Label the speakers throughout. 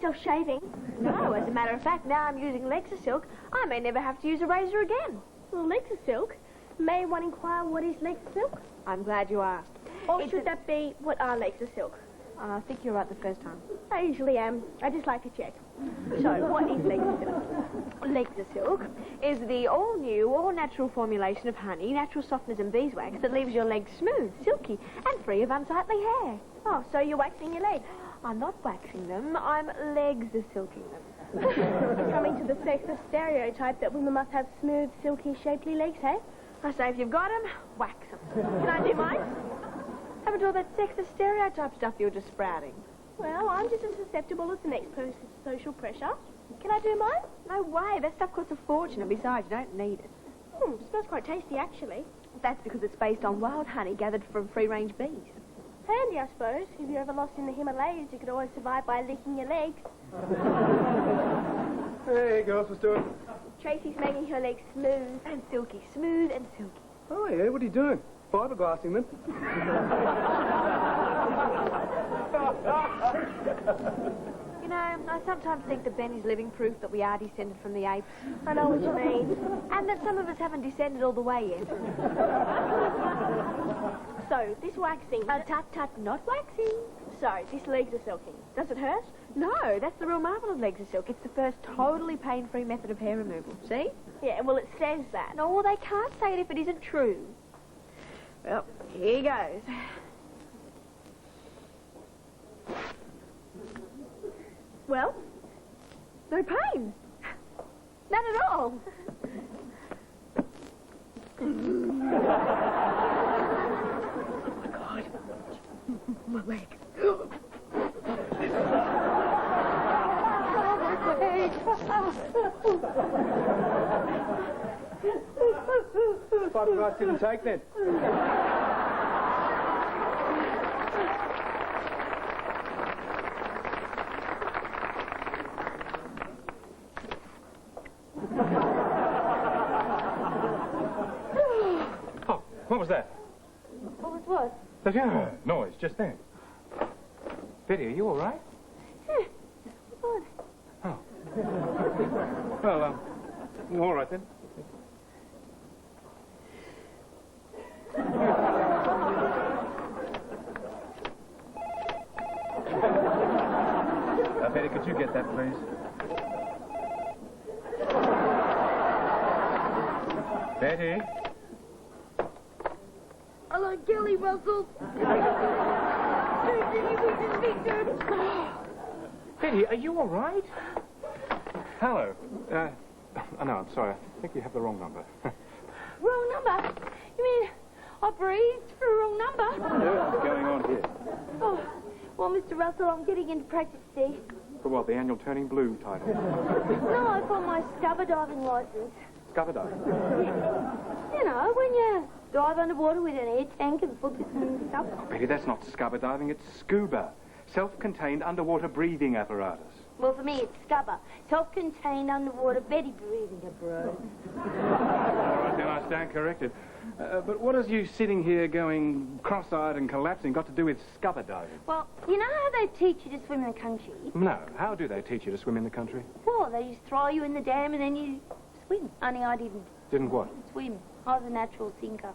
Speaker 1: yourself shaving?
Speaker 2: No, as a matter of fact, now I'm using legs of silk. I may never have to use a razor again.
Speaker 1: Well, legs of silk? May one inquire what is legs of silk?
Speaker 2: I'm glad you asked.
Speaker 1: Or should that be, what are legs of silk?
Speaker 2: I think you're right the first time.
Speaker 1: I usually am. I just like to check. So, what is legs of silk?
Speaker 2: Legs of silk is the all-new, all-natural formulation of honey, natural softeners and beeswax that leaves your legs smooth, silky, and free of unsightly hair.
Speaker 1: Oh, so you're waxing your legs?
Speaker 2: I'm not waxing them, I'm legs of silking them.
Speaker 1: Coming to the sexist stereotype that women must have smooth, silky, shapely legs, hey?
Speaker 2: I say if you've got them, wax them.
Speaker 1: Can I do mine?
Speaker 2: Haven't all that sexist stereotype stuff you're just sprouting.
Speaker 1: Well, I'm just as susceptible as the next person's social pressure. Can I do mine?
Speaker 2: No way, that stuff costs a fortune, and besides, you don't need it.
Speaker 1: Smells quite tasty, actually.
Speaker 2: That's because it's based on wild honey gathered from free-range bees.
Speaker 1: Handy, I suppose. If you're ever lost in the Himalayas, you could always survive by licking your legs.
Speaker 3: Hey, girls, what's doing?
Speaker 1: Tracy's making her legs smooth.
Speaker 2: And silky, smooth and silky.
Speaker 3: Oh, yeah, what are you doing? Fiberglassing them?
Speaker 2: You know, I sometimes think that Ben is living proof that we are descended from the apes.
Speaker 1: I know what you mean.
Speaker 2: And that some of us haven't descended all the way yet.
Speaker 1: So, this waxing...
Speaker 2: Tut, not waxing.
Speaker 1: So, this legs are silking. Does it hurt?
Speaker 2: No, that's the real marvel of legs of silk. It's the first totally pain-free method of hair removal. See?
Speaker 1: Yeah, well, it says that.
Speaker 2: No, they can't say it if it isn't true. Well, here goes.
Speaker 1: Well?
Speaker 2: No pain. None at all. Oh, my God. My leg.
Speaker 3: Fiberglass didn't take then.
Speaker 4: Oh, what was that?
Speaker 1: What was what?
Speaker 4: The noise just then. Betty, are you all right?
Speaker 1: Yeah. What?
Speaker 4: Oh. Well, all right then. Betty, could you get that, please? Betty?
Speaker 1: I like Kelly Russell.
Speaker 4: Betty, are you all right? Hello. Oh, no, I'm sorry. I think you have the wrong number.
Speaker 1: Wrong number? You mean I breathed for a wrong number?
Speaker 4: What's going on here?
Speaker 1: Oh, well, Mr. Russell, I'm getting into practice today.
Speaker 4: For what, the annual Turning Blue title?
Speaker 1: No, I got my scuba diving license.
Speaker 4: Scuba diving?
Speaker 1: You know, when you dive underwater with an air tank and buckets and stuff.
Speaker 4: Oh, Betty, that's not scuba diving, it's scuba. Self-contained underwater breathing apparatus.
Speaker 1: Well, for me, it's scuba. Self-contained underwater Betty breathing apparatus.
Speaker 4: All right, then I stand corrected. But what has you sitting here going cross-eyed and collapsing got to do with scuba diving?
Speaker 1: Well, you know how they teach you to swim in the country?
Speaker 4: No. How do they teach you to swim in the country?
Speaker 1: Well, they just throw you in the dam and then you swim. Only I didn't
Speaker 4: Didn't what?
Speaker 1: swim. I was a natural sinker.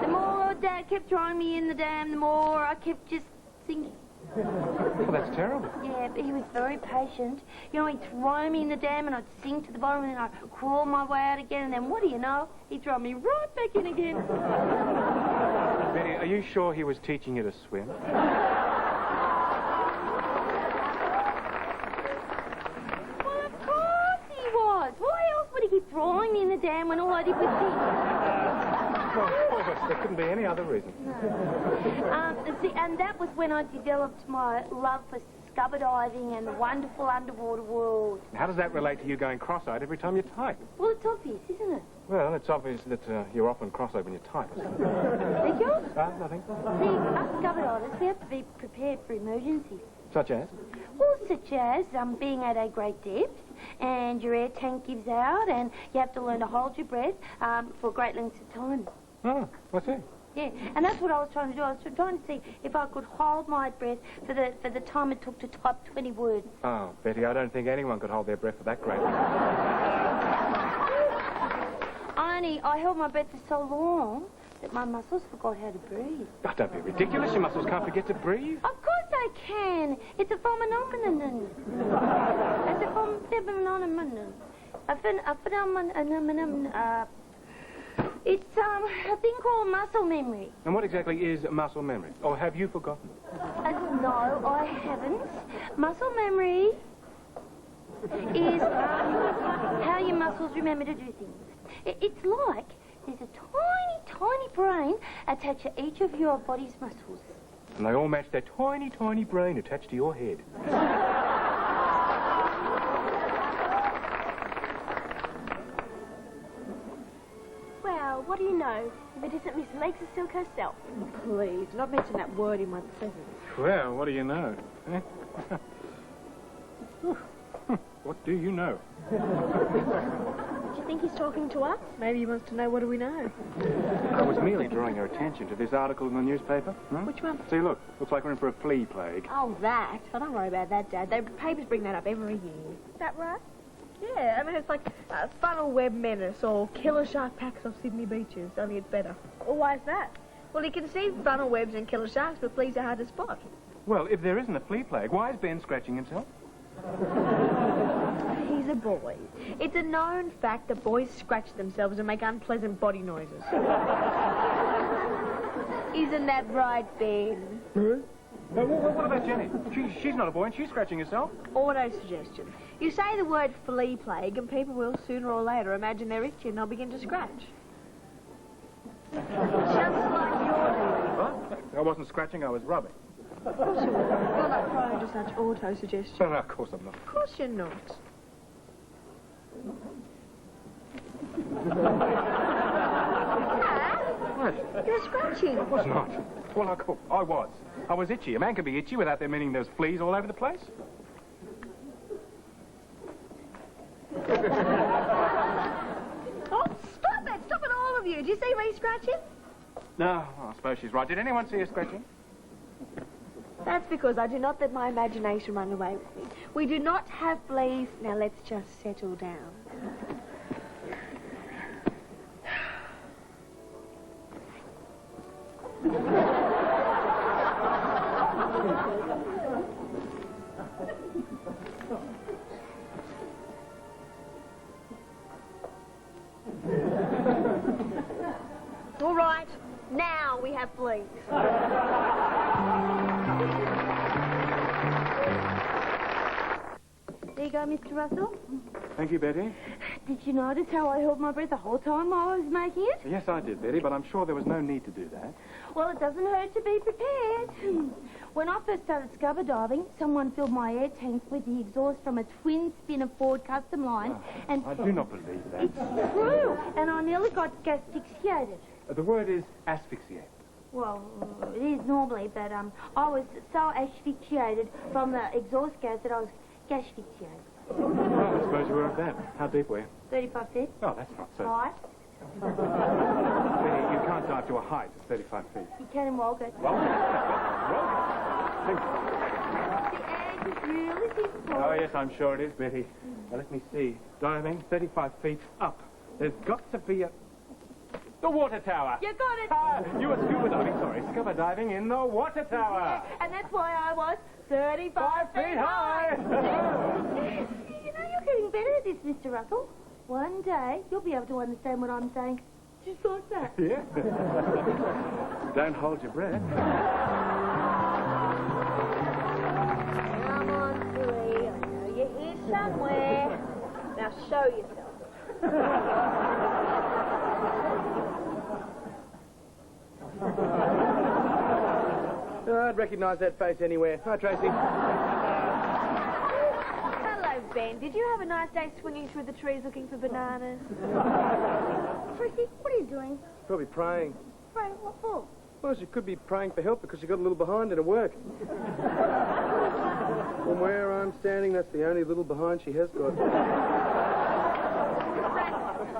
Speaker 1: The more Dad kept throwing me in the dam, the more I kept just sinking.
Speaker 4: Well, that's terrible.
Speaker 1: Yeah, but he was very patient. You know, he'd throw me in the dam and I'd sink to the bottom and then I'd crawl my way out again and then what do you know? He'd throw me right back in again.
Speaker 4: Betty, are you sure he was teaching you to swim?
Speaker 1: Well, of course he was. Why else would he keep throwing me in the dam when all I did was sink?
Speaker 4: Well, there couldn't be any other reason.
Speaker 1: See, and that was when I developed my love for scuba diving and the wonderful underwater world.
Speaker 4: How does that relate to you going cross-eyed every time you type?
Speaker 1: Well, it's obvious, isn't it?
Speaker 4: Well, it's obvious that you're often cross-eyed when you type.
Speaker 1: Think you?
Speaker 4: Nothing.
Speaker 1: See, us scuba divers, we have to be prepared for emergencies.
Speaker 4: Such as?
Speaker 1: Well, such as being at a great depth and your air tank gives out and you have to learn to hold your breath for great lengths of time.
Speaker 4: Oh, what's that?
Speaker 1: Yeah, and that's what I was trying to do. I was trying to see if I could hold my breath for the time it took to type 20 words.
Speaker 4: Oh, Betty, I don't think anyone could hold their breath for that great.
Speaker 1: Only I held my breath for so long that my muscles forgot how to breathe.
Speaker 4: Oh, don't be ridiculous. Your muscles can't forget to breathe.
Speaker 1: Of course they can. It's a phenomenon. It's a phenomenon. It's a thing called muscle memory.
Speaker 4: And what exactly is muscle memory? Or have you forgotten?
Speaker 1: No, I haven't. Muscle memory is how your muscles remember to do things. It's like there's a tiny, tiny brain attached to each of your body's muscles.
Speaker 4: And they all match that tiny, tiny brain attached to your head.
Speaker 2: Well, what do you know? If it isn't Miss Legs of Silk herself. Please, do not mention that word in my presence.
Speaker 4: Well, what do you know? Eh? What do you know?
Speaker 2: Do you think he's talking to us? Maybe he wants to know what do we know.
Speaker 4: I was merely drawing your attention to this article in the newspaper.
Speaker 2: Which one?
Speaker 4: See, look. Looks like we're in for a flea plague.
Speaker 2: Oh, that. Oh, don't worry about that, Dad. The papers bring that up every year. Is that right? Yeah, I mean, it's like funnel web menace or killer shark packs off Sydney beaches, only it's better. Well, why is that? Well, you can see funnel webs and killer sharks, but fleas are hard to spot.
Speaker 4: Well, if there isn't a flea plague, why is Ben scratching himself?
Speaker 2: He's a boy. It's a known fact that boys scratch themselves and make unpleasant body noises. Isn't that right, Ben?
Speaker 4: What about Jenny? She's not a boy and she's scratching herself.
Speaker 2: Auto-suggestion. You say the word flea plague and people will sooner or later imagine they're itchy and they'll begin to scratch. Just like you're doing.
Speaker 4: What? I wasn't scratching, I was rubbing.
Speaker 2: Of course you are. You're not prone to such auto-suggestion.
Speaker 4: No, of course I'm not.
Speaker 2: Of course you're not.
Speaker 4: What?
Speaker 2: You're scratching.
Speaker 4: I was not. Well, I was. I was itchy. A man can be itchy without there meaning there's fleas all over the place.
Speaker 2: Oh, stop it! Stop it, all of you. Do you see me scratching?
Speaker 4: No, I suppose she's right. Did anyone see her scratching?
Speaker 2: That's because I do not let my imagination run away with me. We do not have fleas. Now let's just settle down. All right, now we have fleas.
Speaker 1: There you go, Mr. Russell.
Speaker 4: Thank you, Betty.
Speaker 1: Did you notice how I held my breath the whole time while I was making it?
Speaker 4: Yes, I did, Betty, but I'm sure there was no need to do that.
Speaker 1: Well, it doesn't hurt to be prepared. When I first started scuba diving, someone filled my air tank with the exhaust from a twin-spinner Ford Custom line. And
Speaker 4: I do not believe that.
Speaker 1: it's true, and I nearly got asphyxiated.
Speaker 4: The word is asphyxiate.
Speaker 1: Well, it is normally, but I was so asphyxiated from the exhaust gas that I was asphyxiated.
Speaker 4: Oh, I suppose you were at that. How deep were you?
Speaker 1: 35 feet.
Speaker 4: Oh, that's not so...
Speaker 1: Right.
Speaker 4: Betty, you can't dive to a height of 35 feet.
Speaker 1: You can in Walgett.
Speaker 4: Well,
Speaker 1: The edge is really difficult.
Speaker 4: oh, yes, I'm sure it is, Betty. Now, let me see. Diving 35 feet up. There's got to be a... The water tower.
Speaker 1: You got it.
Speaker 4: Ah, you were scuba diving, sorry. Scuba diving in the water tower.
Speaker 1: And that's why I was 35
Speaker 4: feet high.
Speaker 1: You know, you're getting better at this, Mr. Russell. One day, you'll be able to understand what I'm saying. Just like that.
Speaker 4: Yeah. Don't hold your breath.
Speaker 2: Come on, Flea. I know you're here somewhere. Now show yourself.
Speaker 3: I'd recognise that face anywhere. Hi, Tracy.
Speaker 2: Hello, Ben. Did you have a nice day swinging through the trees looking for bananas?
Speaker 1: Tracy, what are you doing?
Speaker 3: Probably praying.
Speaker 1: Frank, what for?
Speaker 3: Well, she could be praying for help because she got a little behind in her work. From where I'm standing, that's the only little behind she has got.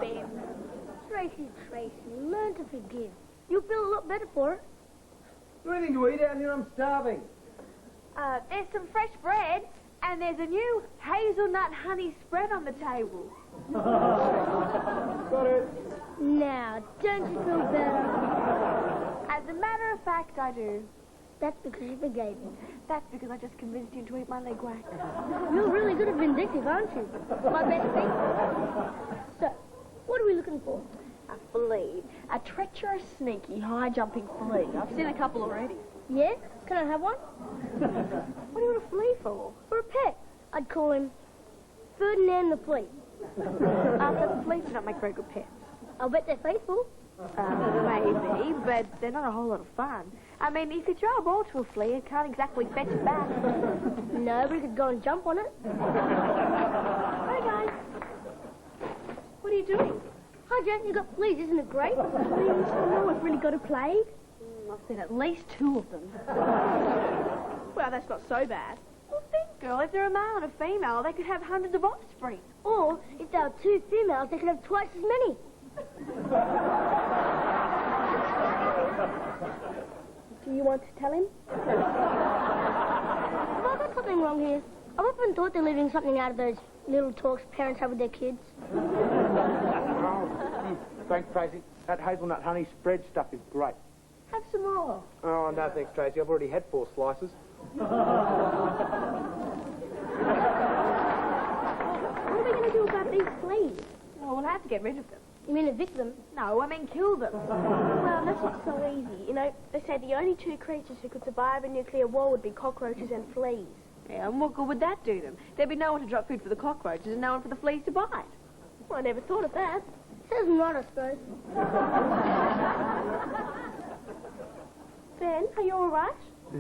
Speaker 2: Ben.
Speaker 1: Tracy, learn to forgive. You'll feel a lot better for it.
Speaker 3: Anything to eat out here? I'm starving.
Speaker 2: There's some fresh bread, and there's a new hazelnut honey spread on the table.
Speaker 3: Got it.
Speaker 1: Now, don't you feel better?
Speaker 2: As a matter of fact, I do.
Speaker 1: That's because you forgave me.
Speaker 2: That's because I just convinced you to eat my leg wax.
Speaker 1: You're really good at vindictive, aren't you? My best thing. So, what are we looking for?
Speaker 2: A flea. A treacherous, sneaky, high-jumping flea. I've seen a couple already.
Speaker 1: Yeah? Can I have one?
Speaker 2: What do you want a flea for?
Speaker 1: For a pet. I'd call him Ferdinand the Flea.
Speaker 2: The fleas do not make very good pets.
Speaker 1: I'll bet they're faithful.
Speaker 2: Maybe, but they're not a whole lot of fun. I mean, you could throw a ball to a flea, it can't exactly fetch it back.
Speaker 1: No, but we could go and jump on it.
Speaker 2: Hi, guys. What are you doing?
Speaker 1: Hi, Jen, you got fleas, isn't it great?
Speaker 2: Fleas? Oh, no, I've really got a plague. I've seen at least 2 of them. Well, that's not so bad. Well, think, girl, if they're a male and a female, they could have hundreds of offspring.
Speaker 1: Or, if there are 2 females, they could have twice as many.
Speaker 2: Do you want to tell him?
Speaker 1: Have I got something wrong here? I've often thought they're leaving something out of those little talks parents have with their kids.
Speaker 3: Thanks, Tracy. That hazelnut honey spread stuff is great.
Speaker 2: Have some more.
Speaker 3: Oh, no thanks, Tracy. I've already had 4 slices.
Speaker 2: What are we going to do about these fleas? Well, we'll have to get rid of them.
Speaker 1: You mean evict them?
Speaker 2: No, I mean kill them. Well, that's not so easy. You know, they say the only 2 creatures who could survive a nuclear war would be cockroaches and fleas. Yeah, and what good would that do them? There'd be no one to drop food for the cockroaches and no one for the fleas to bite. Well, I never thought of that.
Speaker 1: Says not, I suppose.
Speaker 2: Ben, are you all right?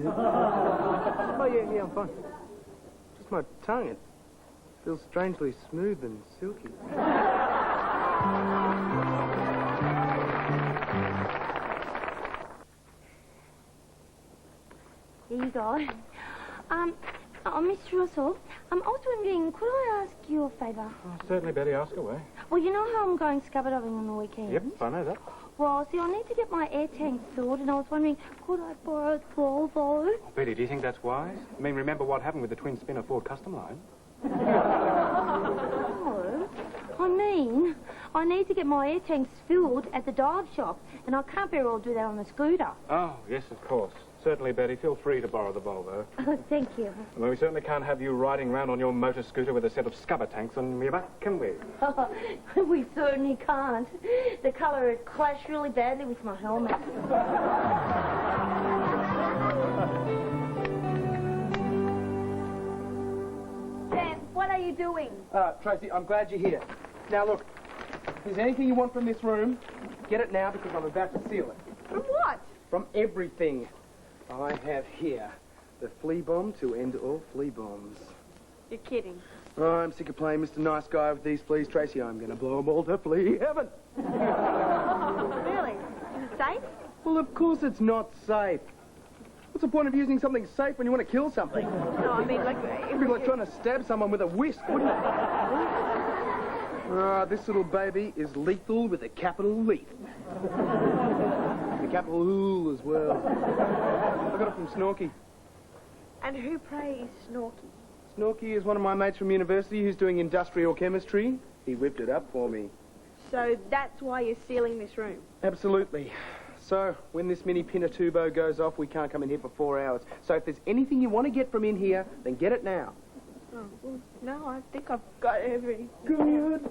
Speaker 3: Oh, yeah, I'm fine. Just my tongue. It feels strangely smooth and silky.
Speaker 1: Here you go. Mr. Russell, I was wondering, could I ask you a favour?
Speaker 4: Oh, certainly, Betty, ask away.
Speaker 1: Well, you know how I'm going scuba diving on the weekend?
Speaker 4: Yep, I know that.
Speaker 1: Well, see, I need to get my air tank filled, and I was wondering, could I borrow a Volvo?
Speaker 4: Oh, Betty, do you think that's wise? I mean, remember what happened with the twin-spinner Ford Custom Line?
Speaker 1: No. I mean, I need to get my air tanks filled at the dive shop, and I can't very well do that on a scooter.
Speaker 4: Oh, yes, of course. Certainly, Betty. Feel free to borrow the Volvo.
Speaker 1: Oh, thank you.
Speaker 4: Well, we certainly can't have you riding around on your motor scooter with a set of Scuba tanks on your back, can we?
Speaker 1: We certainly can't. The colour would clash really badly with my helmet.
Speaker 2: Ben, what are you doing?
Speaker 3: Tracy, I'm glad you're here. Now, look, if there's anything you want from this room, get it now because I'm about to seal it.
Speaker 2: From what?
Speaker 3: From everything. I have here the flea bomb to end all flea bombs.
Speaker 2: You're kidding.
Speaker 3: Oh, I'm sick of playing Mr. Nice Guy with these fleas, Tracy. I'm going to blow them all to flea heaven.
Speaker 2: Really? Is it safe?
Speaker 3: Well, of course it's not safe. What's the point of using something safe when you want to kill something?
Speaker 2: No, I mean, like...
Speaker 3: It'd be like trying to stab someone with a whisk, wouldn't it? This little baby is lethal with a capital leaf. The capital Ooh as well. I got it from Snorky.
Speaker 2: And who, pray, is Snorky?
Speaker 3: Snorky is one of my mates from university who's doing industrial chemistry. He whipped it up for me.
Speaker 2: So that's why you're sealing this room?
Speaker 3: Absolutely. So, when this mini Pinatubo goes off, we can't come in here for 4 hours. So if there's anything you want to get from in here, then get it now.
Speaker 2: Oh, well, no, I think I've got everything.
Speaker 3: Good.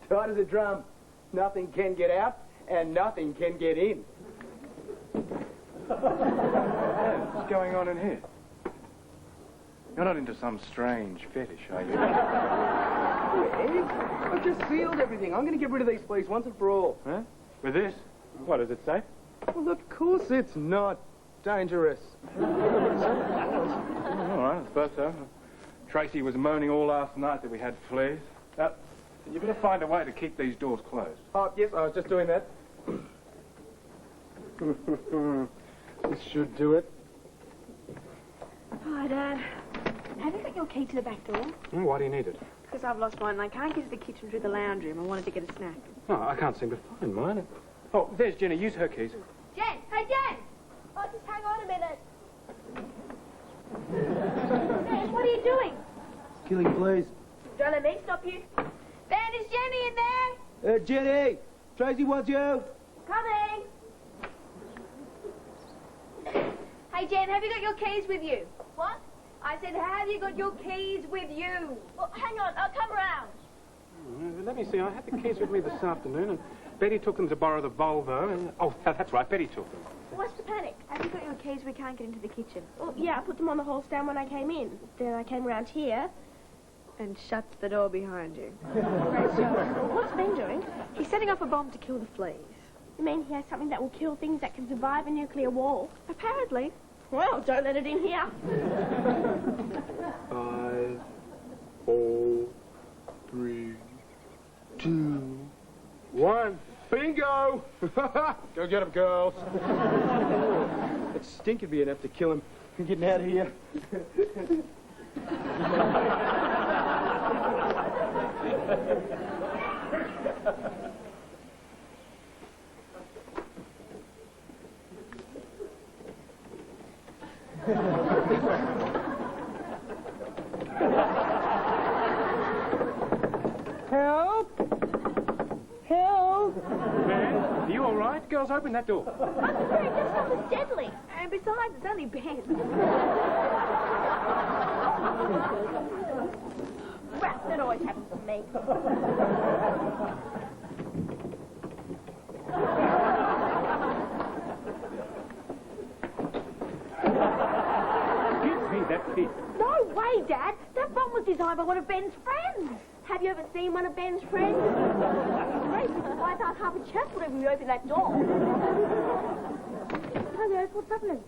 Speaker 3: Tight as a drum. Nothing can get out, and nothing can get in.
Speaker 4: What's going on in here? You're not into some strange fetish, are you?
Speaker 3: I've just sealed everything. I'm going to get rid of these fleas once and for all.
Speaker 4: Huh? With this? What, is it safe?
Speaker 3: Well, of course it's not dangerous.
Speaker 4: All right, I suppose so. Tracy was moaning all last night that we had fleas. You better find a way to keep these doors closed.
Speaker 3: Oh, yes, I was just doing that. This should do it.
Speaker 2: Hi, Dad. Have you got your key to the back door?
Speaker 4: Why do you need it?
Speaker 2: Because I've lost mine and I can't get to the kitchen through the lounge room. I wanted to get a snack.
Speaker 4: Oh, I can't seem to find mine. Oh, there's Jenny. Use her keys.
Speaker 2: Jen! Hey, Jen! Oh, just hang on a minute. Jen, what are you doing?
Speaker 3: Killing fleas.
Speaker 2: Don't let me stop you. Ben, is Jenny in there?
Speaker 3: Jenny! Tracy wants you.
Speaker 2: Coming. Hey, Jen, have you got your keys with you? What? I said, have you got your keys with you? Well, hang on, I'll come around.
Speaker 4: Let me see. I had the keys with me this afternoon, and Betty took them to borrow the Volvo. And oh, that's right. Betty took them.
Speaker 2: What's the panic? Have you got your keys? We can't get into the kitchen. Well, yeah, I put them on the hall stand when I came in. Then I came around here and shut the door behind you. What's Ben doing? He's setting off a bomb to kill the fleas. You mean he has something that will kill things that can survive a nuclear war? Apparently. Well, don't let it in here.
Speaker 3: 5, 4, 3, 2, 1. Bingo! Go get him, girls. That stink would be enough to kill him. I'm getting out of here.
Speaker 1: Help! Help!
Speaker 4: Ben, are you all right? Girls, open that door.
Speaker 2: I'm afraid this stuff is deadly. And besides, it's only Ben. Rats, that always happens to me.
Speaker 4: Give me that key.
Speaker 2: No way, Dad. That bomb was designed by one of Ben's friends. Have you ever seen one of Ben's friends? Great, we could wipe out half a chapel if we open that door. Hi, guys, what's happening?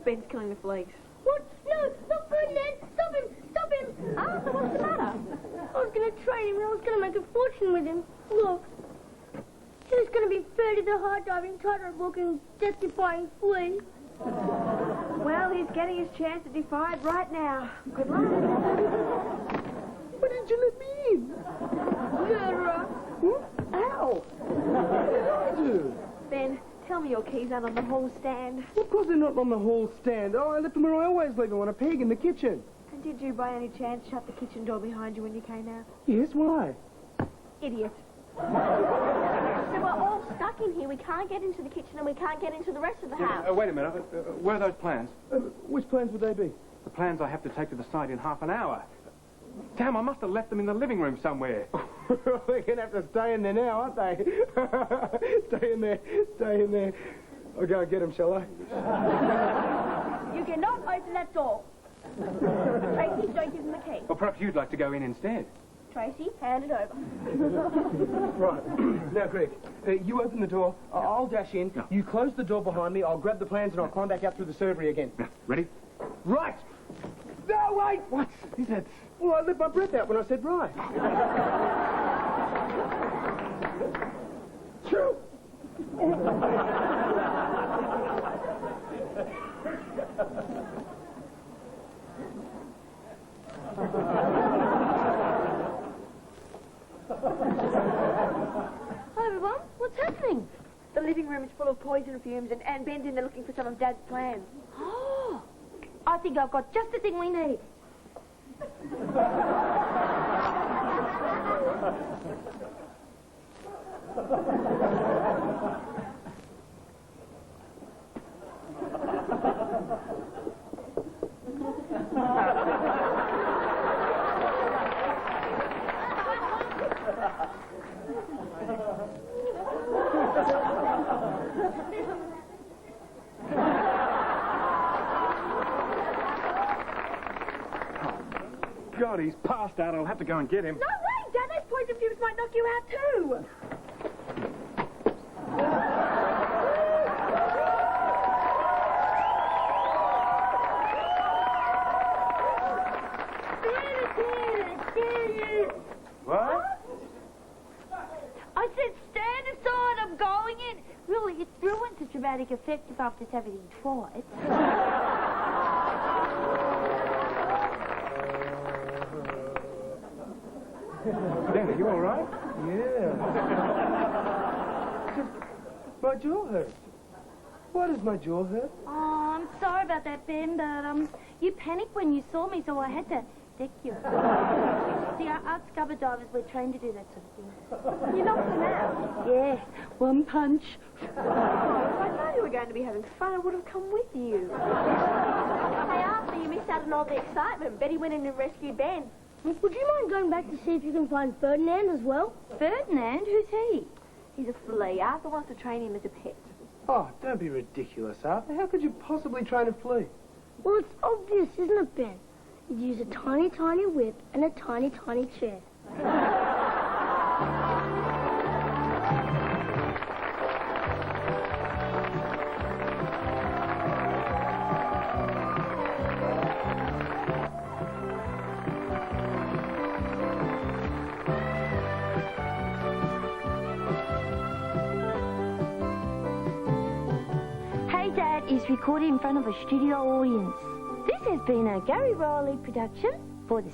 Speaker 2: Ben's killing the fleas. What? No, not Ferdinand! Stop him! Stop him! Ah, so what's the matter?
Speaker 1: I was going to train him and I was going to make a fortune with him. Look. He's going to be third in the hard diving tightrope book and death-defying Flea.
Speaker 2: Well, he's getting his chance to defy it right now. Good luck.
Speaker 3: What did you let me in?
Speaker 1: Murderer.
Speaker 2: Ow!
Speaker 3: What did I do?
Speaker 2: Ben, tell me your keys aren't on the hall stand.
Speaker 3: Of course they're not on the hall stand. Oh, I left them where I always leave them, on a peg in the kitchen.
Speaker 2: And did you by any chance shut the kitchen door behind you when you came out?
Speaker 3: Yes, why?
Speaker 2: Idiot. So we're all stuck in here. We can't get into the kitchen and we can't get into the rest of the house.
Speaker 4: Wait a minute. Where are those plans?
Speaker 3: Which plans would they be?
Speaker 4: The plans I have to take to the site in half an hour. Damn, I must have left them in the living room somewhere.
Speaker 3: They're going to have to stay in there now, aren't they? Stay in there. Stay in there. I'll go and get them, shall I?
Speaker 2: You cannot open that door. Tracy, don't give him the key.
Speaker 4: Or perhaps you'd like to go in instead.
Speaker 2: Tracy, hand it over.
Speaker 3: Right. Now, Greg, you open the door. I'll dash in.
Speaker 4: Yeah.
Speaker 3: You close the door behind me. I'll grab the plans and I'll climb back out through the servery again.
Speaker 4: Yeah, ready?
Speaker 3: Right! No, wait!
Speaker 4: What is that?
Speaker 3: Well, I let my breath out when I said right. Phew.
Speaker 1: Hi, everyone. What's happening?
Speaker 2: The living room is full of poison fumes and Ben's in there looking for some of Dad's plans.
Speaker 1: Oh, I think I've got just the thing we need.
Speaker 4: God, he's passed out. I'll have to go and get him.
Speaker 2: No way, Dad. Those poison fumes might knock you out too.
Speaker 4: What?
Speaker 1: I said stand aside, I'm going in. Really, it ruins the dramatic effect of after everything twice.
Speaker 4: Dan, are you all right?
Speaker 3: Yeah. My jaw hurts. Why does my jaw hurt?
Speaker 1: Oh, I'm sorry about that, Ben, but, you panicked when you saw me, so I had to deck you. See, us scuba divers, we're trained to do that sort of thing.
Speaker 2: You knocked him out.
Speaker 1: Yeah, one punch.
Speaker 2: Oh, if I known you were going to be having fun, I would have come with you. Hey, Arthur, you missed out on all the excitement. Betty went in and rescued Ben.
Speaker 5: Would you mind going back to see if you can find Ferdinand as well?
Speaker 1: Ferdinand? Who's he?
Speaker 2: He's a flea. Arthur wants to train him as a pet.
Speaker 3: Oh, don't be ridiculous, Arthur. How could you possibly train a flea?
Speaker 5: Well, it's obvious, isn't it, Ben? You'd use a tiny, tiny whip and a tiny, tiny chair.
Speaker 1: Hey Dad is recorded in front of a studio audience. This has been a Gary Riley production for the